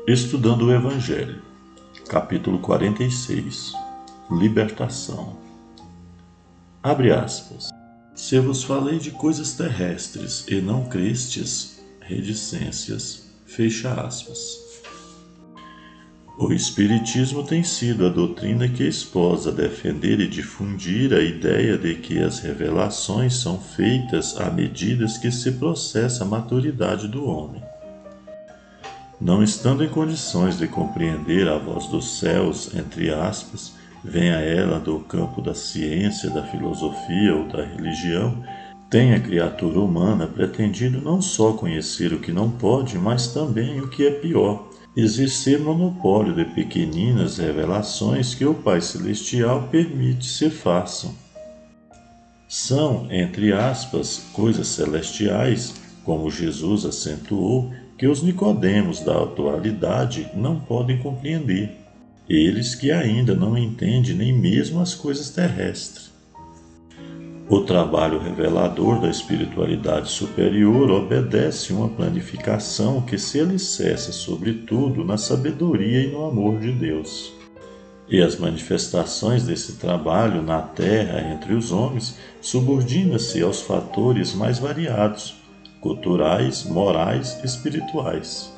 Estudando o Evangelho, capítulo 46. Libertação. Abre aspas. Se vos falei de coisas terrestres e não crestes, reticências, fecha aspas. O Espiritismo tem sido a doutrina que esposa defender e difundir a ideia de que as revelações são feitas à medida que se processa a maturidade do homem. Não estando em condições de compreender a voz dos céus, entre aspas, venha ela do campo da ciência, da filosofia ou da religião, tem a criatura humana pretendido não só conhecer o que não pode, mas também o que é pior, exercer monopólio de pequeninas revelações que o Pai Celestial permite se façam. São, entre aspas, coisas celestiais, como Jesus acentuou, que os Nicodemos da atualidade não podem compreender, eles que ainda não entendem nem mesmo as coisas terrestres. O trabalho revelador da espiritualidade superior obedece uma planificação que se alicerça sobretudo na sabedoria e no amor de Deus. E as manifestações desse trabalho na terra entre os homens subordinam-se aos fatores mais variados, culturais, morais e espirituais.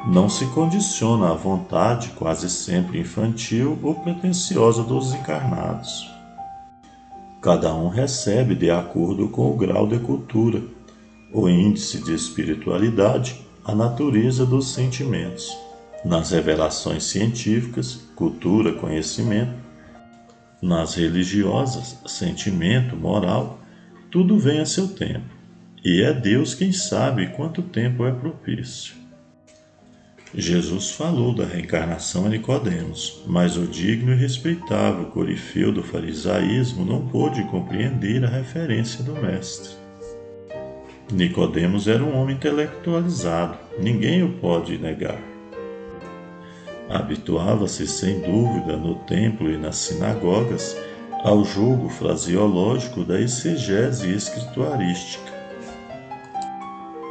Não se condiciona à vontade quase sempre infantil ou pretensiosa dos encarnados. Cada um recebe de acordo com o grau de cultura, o índice de espiritualidade, a natureza dos sentimentos. Nas revelações científicas, cultura, conhecimento, nas religiosas, sentimento, moral, tudo vem a seu tempo, e é Deus quem sabe quanto tempo é propício. Jesus falou da reencarnação a Nicodemos, mas o digno e respeitável corifeu do farisaísmo não pôde compreender a referência do mestre. Nicodemos era um homem intelectualizado, ninguém o pode negar. Habituava-se sem dúvida no templo e nas sinagogas ao jogo fraseológico da exegese escrituarística.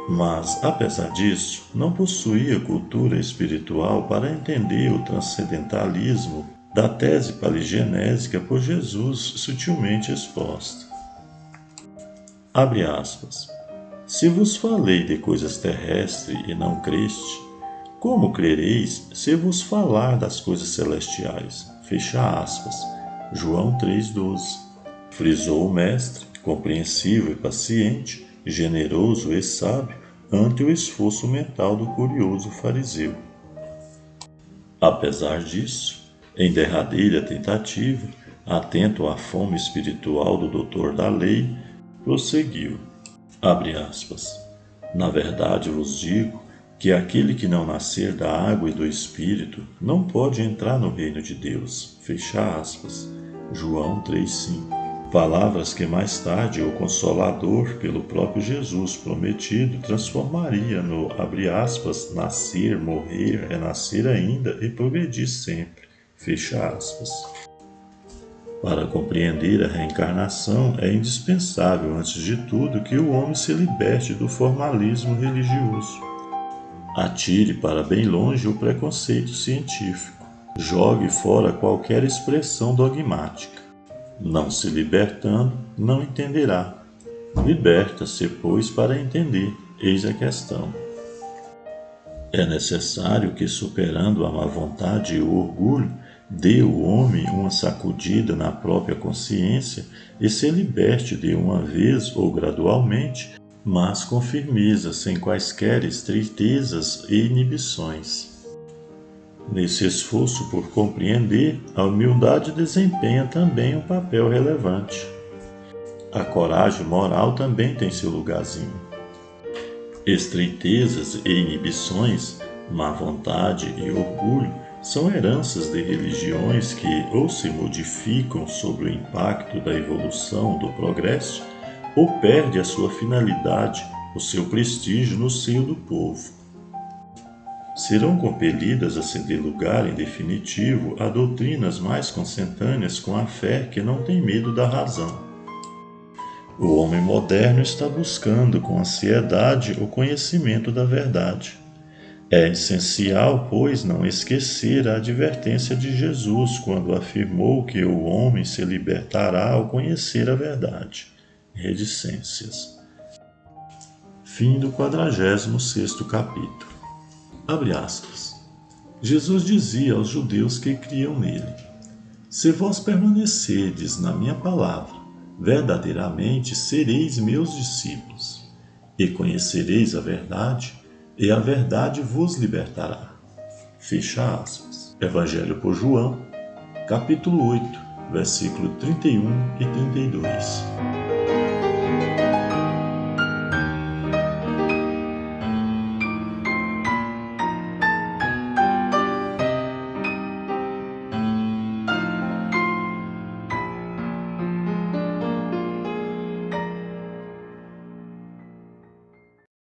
Mas, apesar disso, não possuía cultura espiritual para entender o transcendentalismo da tese paligenésica por Jesus sutilmente exposta. Abre aspas. Se vos falei de coisas terrestres e não creste, como crereis se vos falar das coisas celestiais? Fecha aspas. João 3,12. Frisou o mestre, compreensivo e paciente, generoso e sábio ante o esforço mental do curioso fariseu. Apesar disso, em derradeira tentativa, atento à fome espiritual do doutor da lei, prosseguiu, abre aspas, na verdade vos digo que aquele que não nascer da água e do Espírito não pode entrar no reino de Deus, fecha aspas, João 3,5. Palavras que mais tarde o Consolador, pelo próprio Jesus prometido, transformaria no, abre aspas, nascer, morrer, renascer ainda e progredir sempre, fecha aspas. Para compreender a reencarnação, é indispensável, antes de tudo, que o homem se liberte do formalismo religioso. Atire para bem longe o preconceito científico. Jogue fora qualquer expressão dogmática. Não se libertando, não entenderá. Liberta-se, pois, para entender, eis a questão. É necessário que, superando a má vontade e o orgulho, dê o homem uma sacudida na própria consciência e se liberte de uma vez ou gradualmente, mas com firmeza, sem quaisquer estreitezas e inibições. Nesse esforço por compreender, a humildade desempenha também um papel relevante. A coragem moral também tem seu lugarzinho. Estreitezas e inibições, má vontade e orgulho são heranças de religiões que ou se modificam sob o impacto da evolução do progresso, ou perde a sua finalidade, o seu prestígio no seio do povo. Serão compelidas a ceder lugar em definitivo a doutrinas mais consentâneas com a fé que não tem medo da razão. O homem moderno está buscando com ansiedade o conhecimento da verdade. É essencial, pois, não esquecer a advertência de Jesus quando afirmou que o homem se libertará ao conhecer a verdade. Reticências. Fim do 46º capítulo. Abre aspas. Jesus dizia aos judeus que criam nele: Se vós permanecerdes na minha palavra, verdadeiramente sereis meus discípulos, e conhecereis a verdade, e a verdade vos libertará. Fecha aspas. Evangelho por João, capítulo 8, versículo 31 e 32.